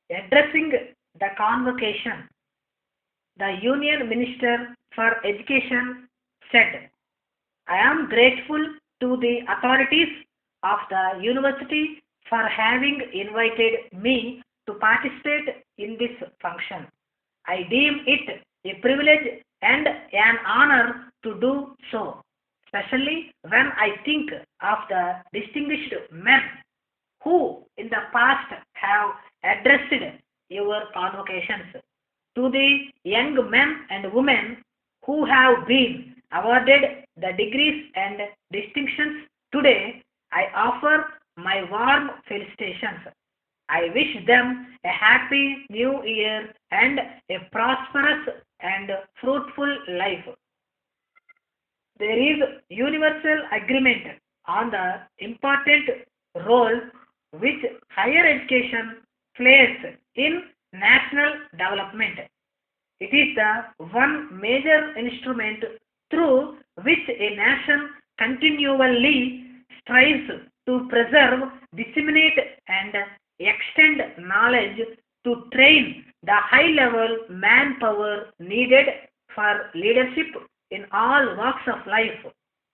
Addressing the convocation, the Union Minister for Education said, I am grateful to the authorities of the university for having invited me to participate in this function. I deem it a privilege and an honor to do so, especially when I think of the distinguished men who in the past have addressed your convocations. To the young men and women who have been awarded the degrees and distinctions today, I offer my warm felicitations. I wish them a happy new year and a prosperous and fruitful life. There is universal agreement on the important role which higher education plays in national development. It is the one major instrument through which a nation continually strives to preserve, disseminate, and extend knowledge to train the high level manpower needed for leadership in all walks of life,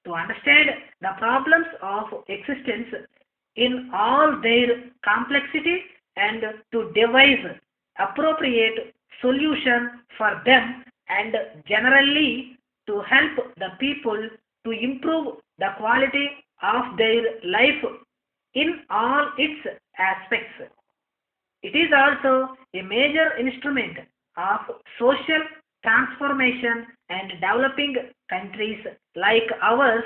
to understand the problems of existence in all their complexity and to devise appropriate solution for them and generally to help the people to improve the quality of their life in all its aspects. It is also a major instrument of social transformation, and developing countries like ours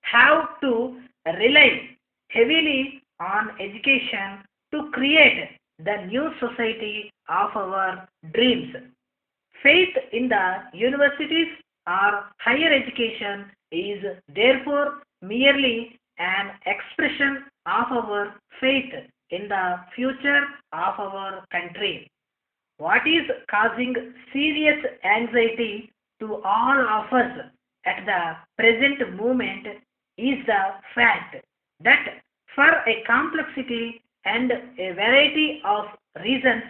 have to rely heavily on education to create the new society of our dreams. Faith in the universities or higher education is therefore merely an expression of our faith in the future of our country. What is causing serious anxiety to all of us at the present moment is the fact that for a complexity and a variety of reasons,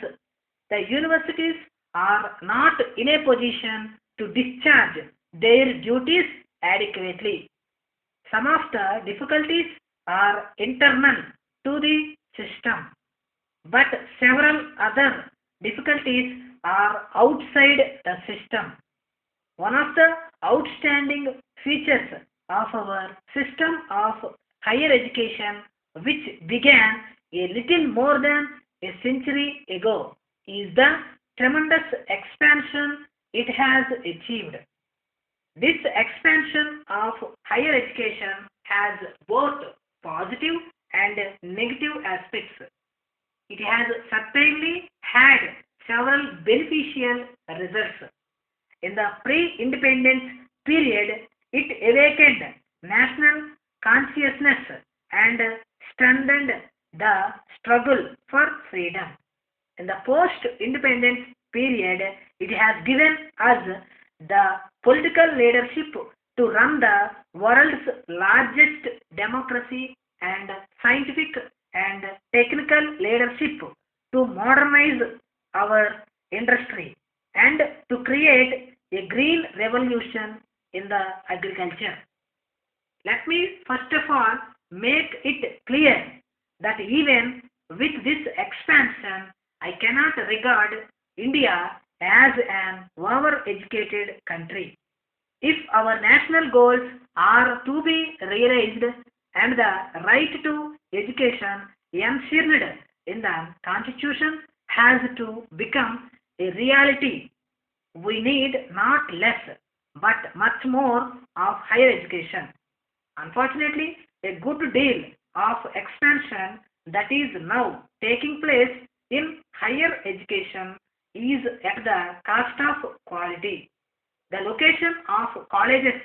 the universities are not in a position to discharge their duties adequately. Some of the difficulties are internal to the system, but several other difficulties are outside the system. One of the outstanding features of our system of higher education, which began a little more than a century ago, is the tremendous expansion it has achieved. This expansion of higher education has both positive and negative aspects. It has certainly had several beneficial results. In the pre-independence period, it awakened national consciousness and strengthened the struggle for freedom. In the post-independence period, it has given us the political leadership to run the world's largest democracy and scientific and technical leadership to modernize our industry and to create a green revolution in the agriculture. Let me first of all make it clear that even with this expansion, I cannot regard India as an over-educated country. If our national goals are to be realized and the right to education enshrined in the Constitution has to become a reality, we need not less but much more of higher education. Unfortunately, a good deal of expansion that is now taking place in higher education is at the cost of quality. The location of colleges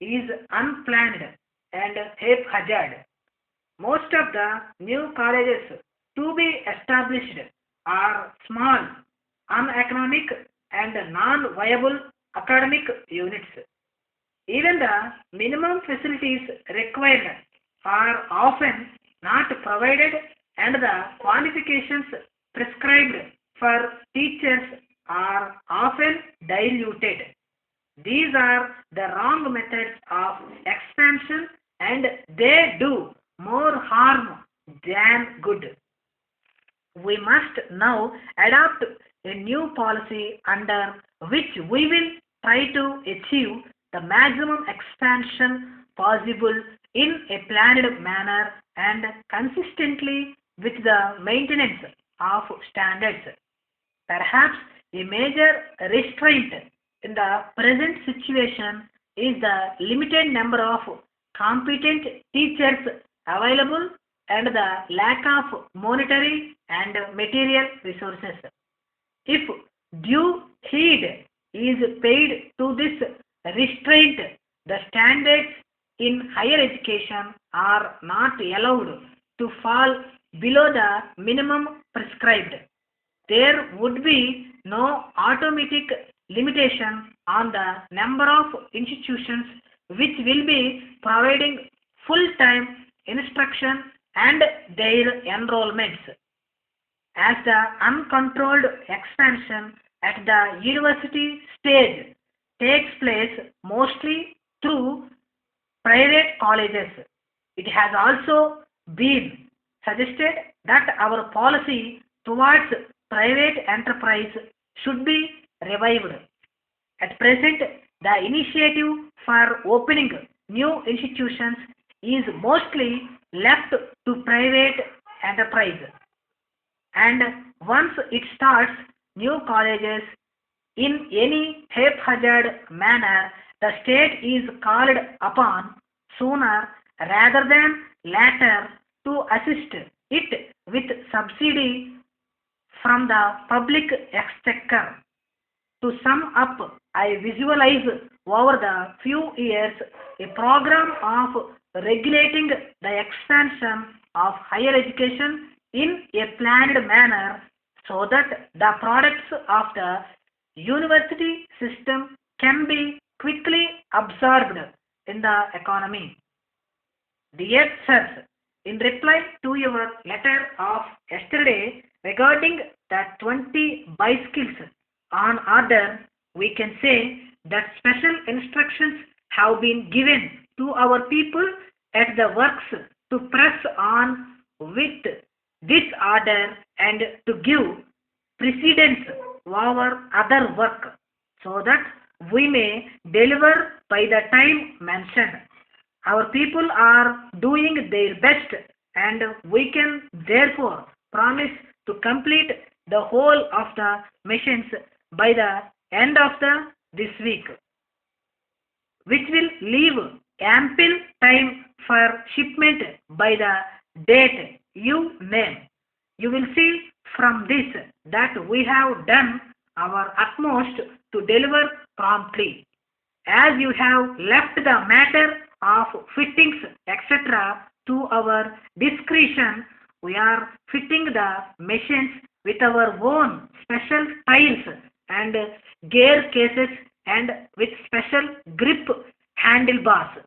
is unplanned and haphazard. Most of the new colleges to be established are small, uneconomic, and non-viable academic units. Even the minimum facilities required are often not provided and the qualifications prescribed for teachers are often diluted. These are the wrong methods of expansion and they do more harm than good. We must now adopt a new policy under which we will try to achieve the maximum expansion possible in a planned manner and consistently with the maintenance of standards. Perhaps a major restraint in the present situation is the limited number of competent teachers available and the lack of monetary and material resources. If due heed is paid to this restraint, the standards in higher education are not allowed to fall below the minimum prescribed. There would be no automatic limitation on the number of institutions which will be providing full-time instruction and their enrollments. As the uncontrolled expansion at the university stage takes place mostly through private colleges, it has also been suggested that our policy towards private enterprise should be revived. At present, the initiative for opening new institutions is mostly left to private enterprise. And once it starts new colleges in any haphazard manner, the state is called upon sooner rather than later to assist it with subsidy from the public exchequer. To sum up, I visualize over the few years a program of regulating the expansion of higher education in a planned manner so that the products of the university system can be quickly absorbed in the economy. Dear sirs, in reply to your letter of yesterday regarding the 20 bicycles on order, we can say that special instructions have been given to our people at the works to press on with this order and to give precedence over other work so that we may deliver by the time mentioned. Our people are doing their best and we can therefore promise to complete the whole of the machines by the end of this week, which will leave ample time for shipment by the date you name. You will see from this that we have done our utmost to deliver promptly. As you have left the matter of fittings, etc., to our discretion, we are fitting the machines with our own special tiles and gear cases and with special grip handlebars.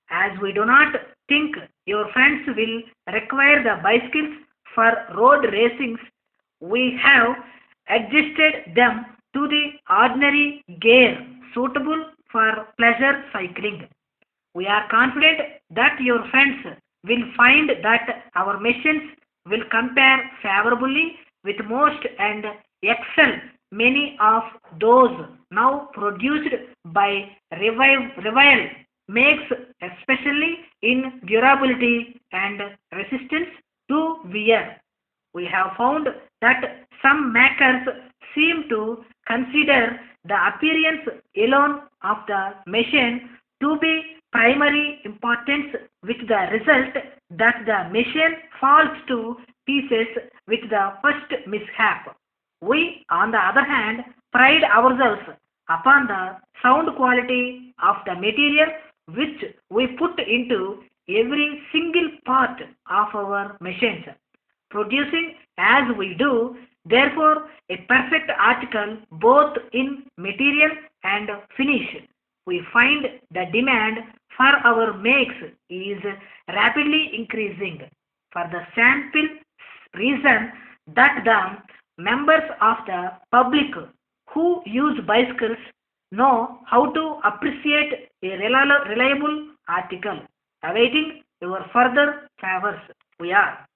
As we do not think your friends will require the bicycles for road racings, we have adjusted them to the ordinary gear suitable for pleasure cycling. We are confident that your friends will find that our machines will compare favorably with most and excel many of those now produced by Revival makes, especially in durability and resistance to wear. We have found that some makers seem to consider the appearance alone of the machine to be primary importance, with the result that the machine falls to pieces with the first mishap. We, on the other hand, pride ourselves upon the sound quality of the material which we put into every single part of our machines, producing as we do, therefore, a perfect article both in material and finish. We find the demand for our makes is rapidly increasing for the simple reason that the members of the public who use bicycles know how to appreciate a reliable article. Awaiting your further favors. We are.